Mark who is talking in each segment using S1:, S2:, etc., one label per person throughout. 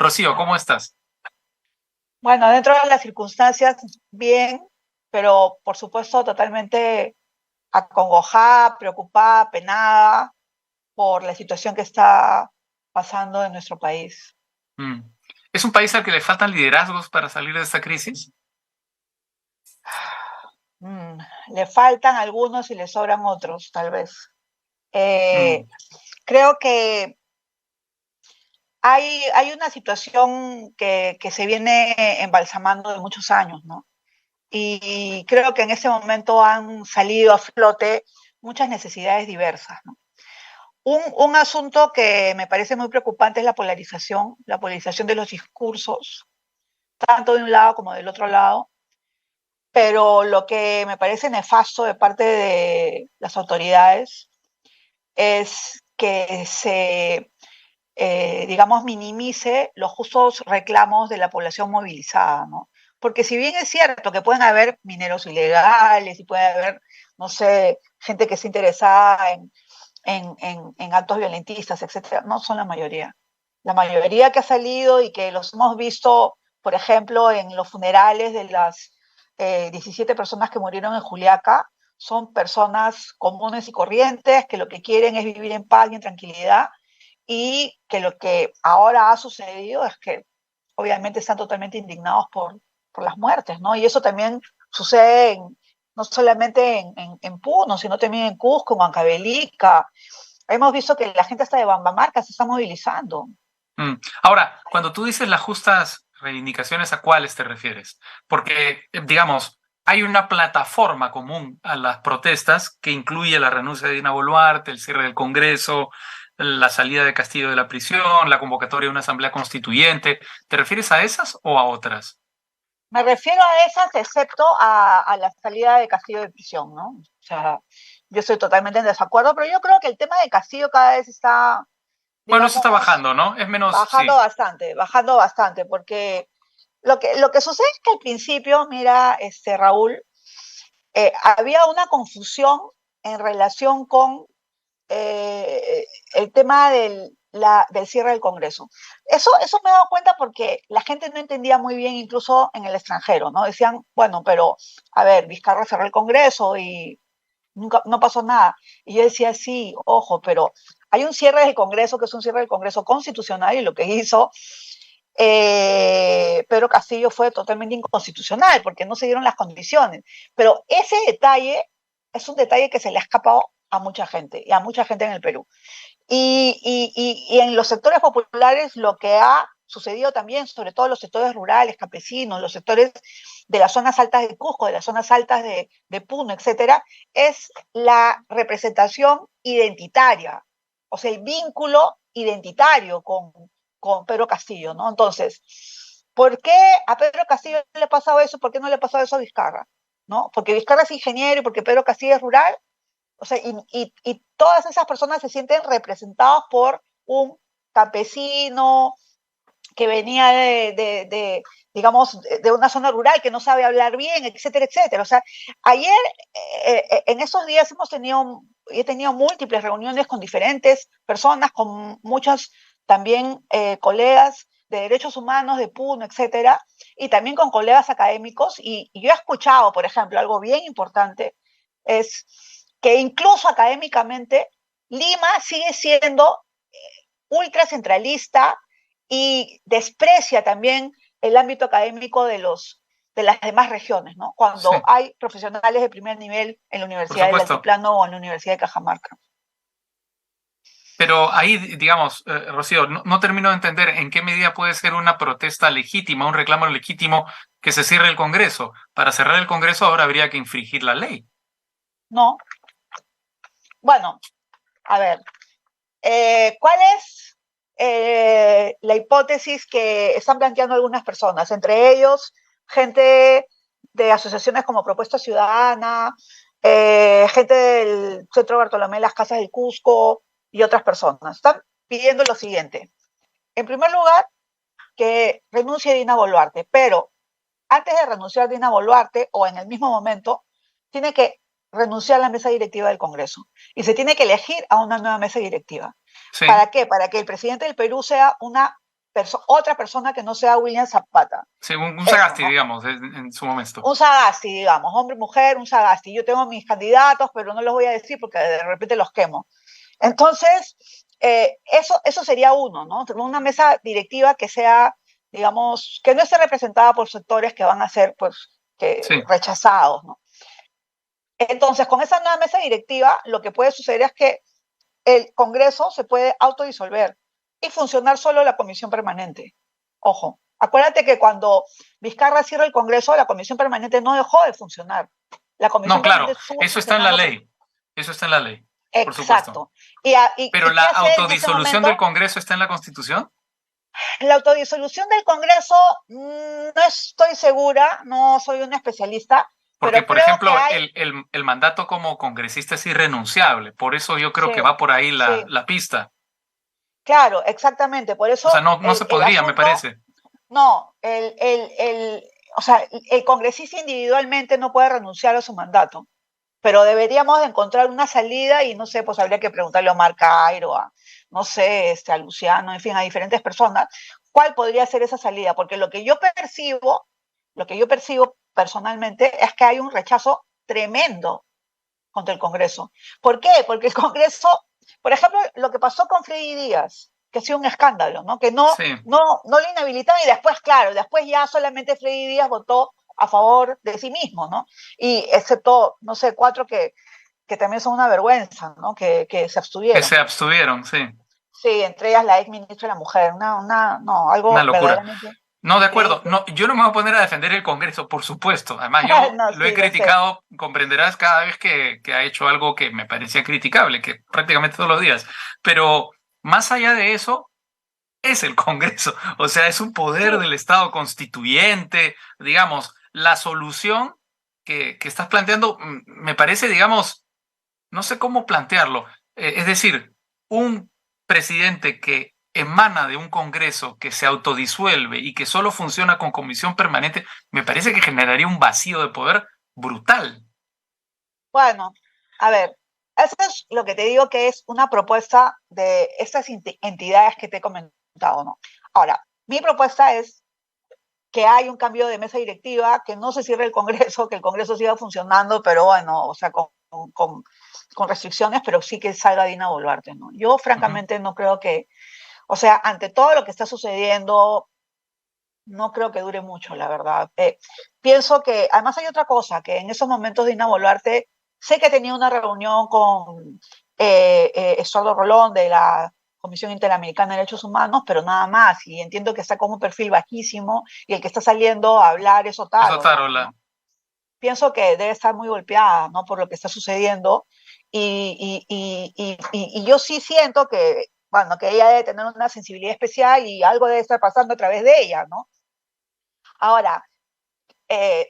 S1: Rocío, ¿cómo estás?
S2: Bueno, dentro de las circunstancias, bien, pero por supuesto totalmente acongojada, preocupada, penada por la situación que está pasando en nuestro país.
S1: Mm. ¿Es un país al que le faltan liderazgos para salir de esta crisis?
S2: Mm, Le faltan algunos y le sobran otros, tal vez. Eh,
S1: Mm.
S2: Creo que hay una situación que se viene embalsamando de muchos años, ¿no? Y creo que en ese momento han salido a flote muchas necesidades diversas, ¿no? Un asunto que me parece muy preocupante es la polarización de los discursos, tanto de un lado como del otro lado, pero lo que me parece nefasto de parte de las autoridades es que digamos, minimice los justos reclamos de la población movilizada, ¿no? Porque si bien es cierto que pueden haber mineros ilegales y puede haber, no sé, gente que esté interesada en actos violentistas, etcétera, no son la mayoría. La mayoría que ha salido y que los hemos visto, por ejemplo, en los funerales de las 17 personas que murieron en Juliaca, son personas comunes y corrientes que lo que quieren es vivir en paz y en tranquilidad y que lo que ahora ha sucedido es que obviamente están totalmente indignados por las muertes, ¿no? Y eso también sucede no solamente en Puno, sino también en Cusco, en Huancavelica. Hemos visto que la gente hasta de Bambamarca se está movilizando.
S1: Mm. Ahora, cuando tú dices las justas reivindicaciones, ¿a cuáles te refieres? Porque, digamos, hay una plataforma común a las protestas que incluye la renuncia de Dina Boluarte, el cierre del Congreso, la salida de Castillo de la prisión, la convocatoria de una asamblea constituyente. ¿Te refieres a esas o a otras?
S2: Me refiero a esas, excepto a la salida de Castillo de prisión, ¿no? O sea, yo estoy totalmente en desacuerdo, pero yo creo que el tema de Castillo cada vez está,
S1: Bueno, eso está
S2: digamos,
S1: bajando, ¿no? Es menos, sí.
S2: bajando bastante, porque lo que sucede es que al principio, mira, Raúl, había una confusión en relación con el tema del cierre del Congreso. Eso me he dado cuenta porque la gente no entendía muy bien, incluso en el extranjero, ¿no? Decían, bueno, pero a ver, Vizcarra cerró el Congreso y nunca, no pasó nada. Y yo decía, sí, ojo, pero hay un cierre del Congreso que es un cierre del Congreso constitucional y lo que hizo Pedro Castillo fue totalmente inconstitucional porque no se dieron las condiciones. Pero ese detalle es un detalle que se le ha escapado a mucha gente y a mucha gente en el Perú. Y en los sectores populares lo que ha sucedido también, sobre todo en los sectores rurales, campesinos, los sectores de las zonas altas de Cusco, de las zonas altas de Puno, etcétera, es la representación identitaria, o sea, el vínculo identitario con Pedro Castillo, ¿no? Entonces, ¿por qué a Pedro Castillo le ha pasado eso? ¿Por qué no le ha pasado eso a Vizcarra? ¿No? Porque Vizcarra es ingeniero y porque Pedro Castillo es rural, o sea, y todas esas personas se sienten representadas por un campesino que venía digamos, de una zona rural, que no sabe hablar bien, etcétera, etcétera. O sea, ayer, en esos días he tenido múltiples reuniones con diferentes personas, con muchos también colegas de derechos humanos, de PUNO, etcétera, y también con colegas académicos, y yo he escuchado, por ejemplo, algo bien importante, es que incluso académicamente Lima sigue siendo ultracentralista y desprecia también el ámbito académico de las demás regiones, ¿no?
S1: Sí,
S2: Cuando hay profesionales de primer nivel en la
S1: por
S2: Universidad del
S1: supuesto.
S2: Altiplano o en la Universidad de Cajamarca.
S1: Pero ahí, digamos, Rocío, no termino de entender en qué medida puede ser una protesta legítima, un reclamo legítimo que se cierre el Congreso. Para cerrar el Congreso ahora habría que infringir la ley.
S2: ¿No? Bueno, a ver, ¿cuál es la hipótesis que están planteando algunas personas? Entre ellos, gente de asociaciones como Propuesta Ciudadana, gente del Centro Bartolomé Las Casas del Cusco y otras personas. Están pidiendo lo siguiente. En primer lugar, que renuncie Dina Boluarte, pero antes de renunciar Dina Boluarte, o en el mismo momento, tiene que renunciar a la mesa directiva del Congreso y se tiene que elegir a una nueva mesa directiva.
S1: Sí.
S2: ¿Para qué? Para que el presidente del Perú sea una otra persona que no sea William Zapata.
S1: Sí, un
S2: Eso,
S1: Sagasti,
S2: ¿no?
S1: digamos, en su momento.
S2: Un Sagasti, digamos, hombre, mujer, un Sagasti. Yo tengo mis candidatos, pero no los voy a decir porque de repente los quemo. Entonces, eso sería uno, ¿no? Una mesa directiva que sea, digamos, que no esté representada por sectores que van a ser, pues,
S1: Sí,
S2: rechazados, ¿no? Entonces, con esa nueva mesa directiva, lo que puede suceder es que el Congreso se puede autodisolver y funcionar solo la comisión permanente. Ojo, acuérdate que cuando Vizcarra cierra el Congreso, la comisión permanente no dejó de funcionar. La
S1: no,
S2: comisión
S1: claro,
S2: permanente estuvo
S1: eso está en la
S2: funcionando.
S1: ley. Eso está en la ley, por supuesto.
S2: Exacto.
S1: Pero
S2: ¿Y
S1: la
S2: qué hace en ese
S1: autodisolución del
S2: momento?
S1: Congreso está en la Constitución.
S2: La autodisolución del Congreso, no estoy segura, no soy una especialista,
S1: Porque,
S2: pero
S1: por
S2: creo que
S1: ejemplo,
S2: hay,
S1: el mandato como congresista es irrenunciable. Por eso yo creo que
S2: sí,
S1: va por ahí
S2: sí,
S1: la pista.
S2: claro, exactamente. Por
S1: O sea,
S2: eso
S1: no se
S2: el
S1: podría, me
S2: asunto,
S1: parece.
S2: no, o sea, el congresista individualmente no puede renunciar a su mandato, pero deberíamos de encontrar una salida y no sé, pues habría que preguntarle a Omar Cairo, no sé, a Luciano, en fin, a diferentes personas, cuál podría ser esa salida, porque lo que yo percibo personalmente es que hay un rechazo tremendo contra el Congreso. ¿Por qué? Porque el Congreso, por ejemplo, lo que pasó con Freddy Díaz, que ha sido un escándalo, ¿no? Que
S1: Sí,
S2: no lo inhabilitaron y después, claro, después ya solamente Freddy Díaz votó a favor de sí mismo, ¿no? Y excepto, no sé, cuatro que también son una vergüenza, ¿no? Que se
S1: que
S2: abstuvieron.
S1: se abstuvieron, sí.
S2: Sí, entre ellas la ex ministra de la Mujer, no,
S1: Una
S2: algo
S1: locura.
S2: verdaderamente
S1: No, de acuerdo.
S2: triste.
S1: No, yo no me voy a poner a defender el Congreso, por supuesto. Además, yo
S2: No,
S1: lo he
S2: sí, lo sé.
S1: criticado, comprenderás, cada vez que ha hecho algo que me parecía criticable, que prácticamente todos los días. Pero más allá de eso, es el Congreso. O sea, es un poder
S2: Sí,
S1: del Estado constituyente. Digamos, la solución que estás planteando me parece, digamos, no sé cómo plantearlo. Es decir, un presidente que emana de un Congreso que se autodisuelve y que solo funciona con comisión permanente, me parece que generaría un vacío de poder brutal.
S2: bueno, a ver, eso es lo que te digo que es una propuesta de estas entidades que te he comentado, ¿no? Ahora, mi propuesta es que hay un cambio de mesa directiva, que no se cierre el Congreso, que el Congreso siga funcionando, pero bueno, o sea, con restricciones, pero sí que salga Dina Boluarte, ¿no? Yo
S1: Ujú.
S2: francamente no creo que, o sea, ante todo lo que está sucediendo, no creo que dure mucho, la verdad. Pienso que, además hay otra cosa, que en esos momentos Dina Boluarte, sé que tenía una reunión con Estuardo Rolón de la Comisión Interamericana de Derechos Humanos, pero nada más, y entiendo que está con un perfil bajísimo, y el que está saliendo a hablar es
S1: Eso,
S2: Otárola,
S1: Tarola.
S2: ¿no? Pienso que debe estar muy golpeada, ¿no? Por lo que está sucediendo, y yo sí siento que, bueno, que ella debe tener una sensibilidad especial y algo debe estar pasando a través de ella, ¿no? Ahora,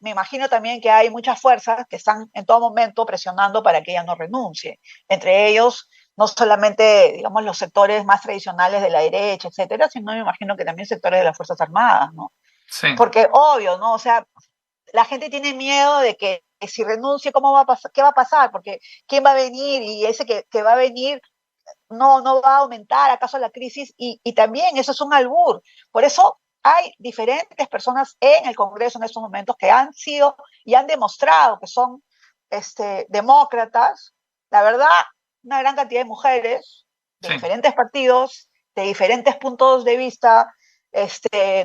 S2: me imagino también que hay muchas fuerzas que están en todo momento presionando para que ella no renuncie. Entre ellos, no solamente, digamos, los sectores más tradicionales de la derecha, etcétera, sino me imagino que también sectores de las Fuerzas Armadas, ¿no?
S1: Sí.
S2: Porque obvio, ¿no? O sea, la gente tiene miedo de que si renuncie, ¿cómo va a pasar? ¿Qué va a pasar? Porque ¿quién va a venir? Y ese que va a venir no va a aumentar acaso la crisis y también eso es un albur. Por eso hay diferentes personas en el Congreso en estos momentos que han sido y han demostrado que son demócratas. La verdad, una gran cantidad de mujeres de
S1: Sí.
S2: diferentes partidos, de diferentes puntos de vista,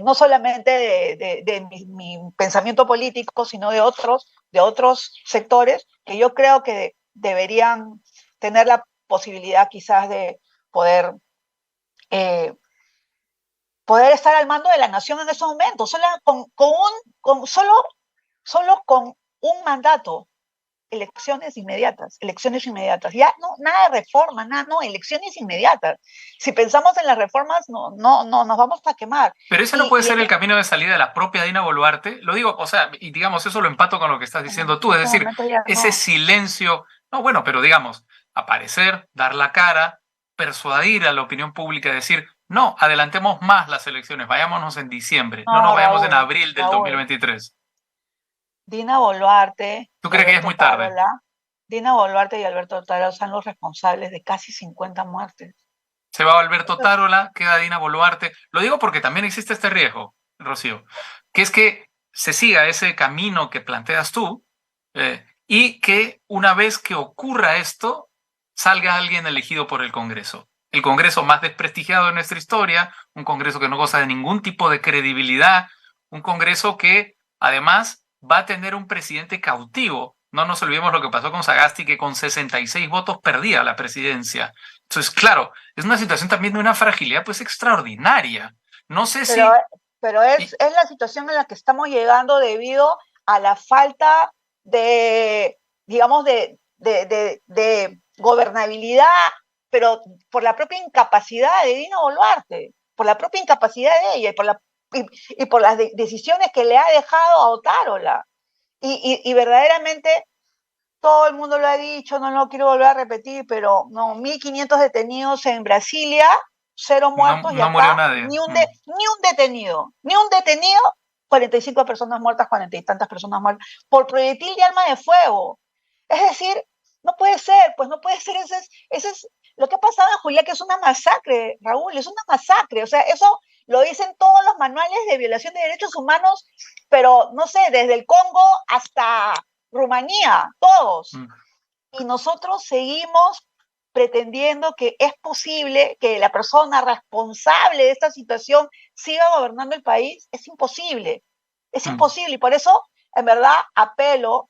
S2: no solamente de mi pensamiento político, sino de otros sectores que yo creo que deberían tener la posibilidad quizás de poder, eh, poder estar al mando de la nación en esos momentos, solo con un mandato, elecciones inmediatas. Ya no, nada de reforma, nada, no, elecciones inmediatas. Si pensamos en las reformas, no nos vamos a quemar.
S1: Pero ese no
S2: Y,
S1: puede
S2: y
S1: ser
S2: en,
S1: el camino de salida de la propia Dina Boluarte. Lo digo, o sea, y digamos, eso lo empato con lo que estás diciendo
S2: en
S1: tú. Es
S2: este
S1: decir,
S2: momento ya
S1: ese
S2: no.
S1: silencio, no, bueno, pero digamos, aparecer, dar la cara, persuadir a la opinión pública, decir, no, adelantemos más las elecciones, vayámonos en diciembre, no nos
S2: No,
S1: vayamos en abril del
S2: Raúl,
S1: 2023.
S2: Dina Boluarte
S1: ¿Tú
S2: y
S1: crees que ya es
S2: Alberto
S1: muy tarde?
S2: Tarola, Dina Boluarte y Alberto Tarola son los responsables de casi 50 muertes.
S1: Se va Alberto Tarola, queda Dina Boluarte. Lo digo porque también existe este riesgo, Rocío, que es que se siga ese camino que planteas tú y que una vez que ocurra esto, salga alguien elegido por el Congreso. El Congreso más desprestigiado de nuestra historia, un Congreso que no goza de ningún tipo de credibilidad, un Congreso que además va a tener un presidente cautivo. No nos olvidemos lo que pasó con Sagasti, que con 66 votos perdía la presidencia. Entonces, claro, es una situación también de una fragilidad pues extraordinaria. No sé
S2: Pero,
S1: si...
S2: pero es la situación en la que estamos llegando debido a la falta de, digamos, de gobernabilidad, pero por la propia incapacidad de Dina Boluarte, por la propia incapacidad de ella y por las decisiones que le ha dejado a Otárola. Y verdaderamente todo el mundo lo ha dicho, no lo quiero volver a repetir, pero no, 1.500 detenidos en Brasilia, cero
S1: No,
S2: muertos, y
S1: no murió
S2: acá
S1: nadie.
S2: ni un detenido, 45 personas muertas, 40 y tantas personas muertas, por proyectil de arma de fuego. Es decir, no puede ser, pues no puede ser, ese es lo que ha pasado en Juliá, que es una masacre, Raúl, es una masacre, o sea, eso lo dicen todos los manuales de violación de derechos humanos, pero no sé, desde el Congo hasta Rumanía, todos.
S1: Mm.
S2: Y nosotros seguimos pretendiendo que es posible que la persona responsable de esta situación siga gobernando el país. Es imposible, es
S1: Mm.
S2: imposible. Y por eso, en verdad, apelo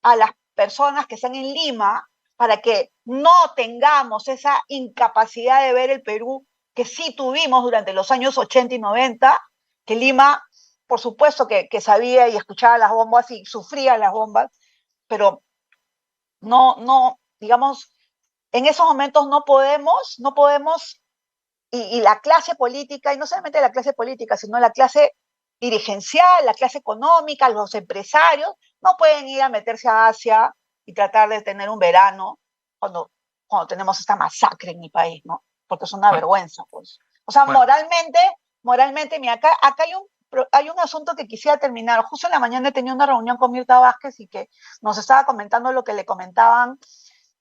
S2: a las personas que están en Lima para que no tengamos esa incapacidad de ver el Perú que sí tuvimos durante los años 80 y 90, que Lima, por supuesto que sabía y escuchaba las bombas y sufría las bombas, pero no, digamos, en esos momentos no podemos, y la clase política, y no solamente la clase política, sino la clase dirigencial, la clase económica, los empresarios, no pueden ir a meterse a Asia y tratar de tener un verano cuando tenemos esta masacre en mi país, ¿no? Porque es una
S1: Bueno,
S2: vergüenza, pues. O sea,
S1: bueno,
S2: moralmente, mira, acá hay un asunto que quisiera terminar. Justo en la mañana he tenido una reunión con Mirta Vázquez y que nos estaba comentando lo que le comentaban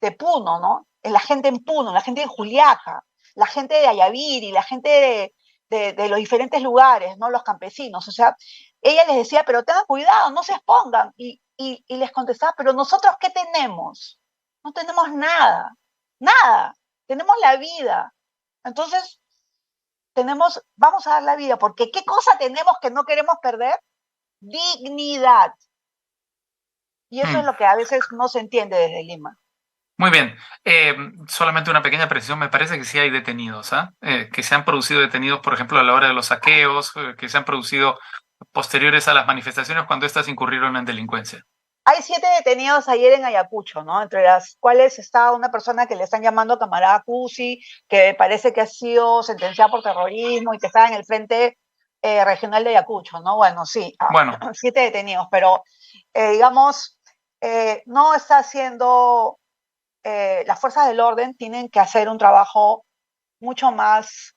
S2: de Puno, ¿no? La gente en Puno, la gente en Juliaca, la gente de Ayaviri, la gente de los diferentes lugares, ¿no? Los campesinos. O sea, ella les decía, pero tengan cuidado, no se expongan. Y les contestaba, pero nosotros, ¿qué tenemos? No tenemos nada, nada. Tenemos la vida. Entonces, vamos a dar la vida, porque ¿qué cosa tenemos que no queremos perder? Dignidad. Y eso es
S1: mm,
S2: lo que a veces no se entiende desde Lima.
S1: muy bien. Solamente una pequeña precisión, me parece que sí hay detenidos, ¿ah? Que se han producido detenidos, por ejemplo, a la hora de los saqueos, que se han producido posteriores a las manifestaciones cuando éstas incurrieron en delincuencia.
S2: Hay 7 detenidos ayer en Ayacucho, ¿no? Entre las cuales está una persona que le están llamando camarada Cusi, que parece que ha sido sentenciada por terrorismo y que está en el frente regional de Ayacucho, ¿no? Bueno, sí,
S1: Bueno,
S2: 7 detenidos, pero digamos, no está haciendo, las fuerzas del orden tienen que hacer un trabajo mucho más,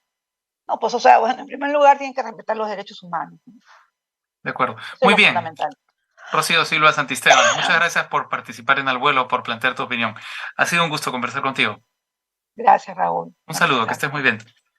S2: no, pues o sea, bueno, en primer lugar tienen que respetar los derechos humanos, ¿no?
S1: de acuerdo.
S2: Eso es
S1: Muy
S2: lo
S1: bien.
S2: fundamental.
S1: Rocío Silva Santisteban, muchas gracias por participar en Al Vuelo, por plantear tu opinión. Ha sido un gusto conversar contigo.
S2: Gracias, Raúl.
S1: Un
S2: Gracias,
S1: saludo, que
S2: gracias.
S1: estés muy bien.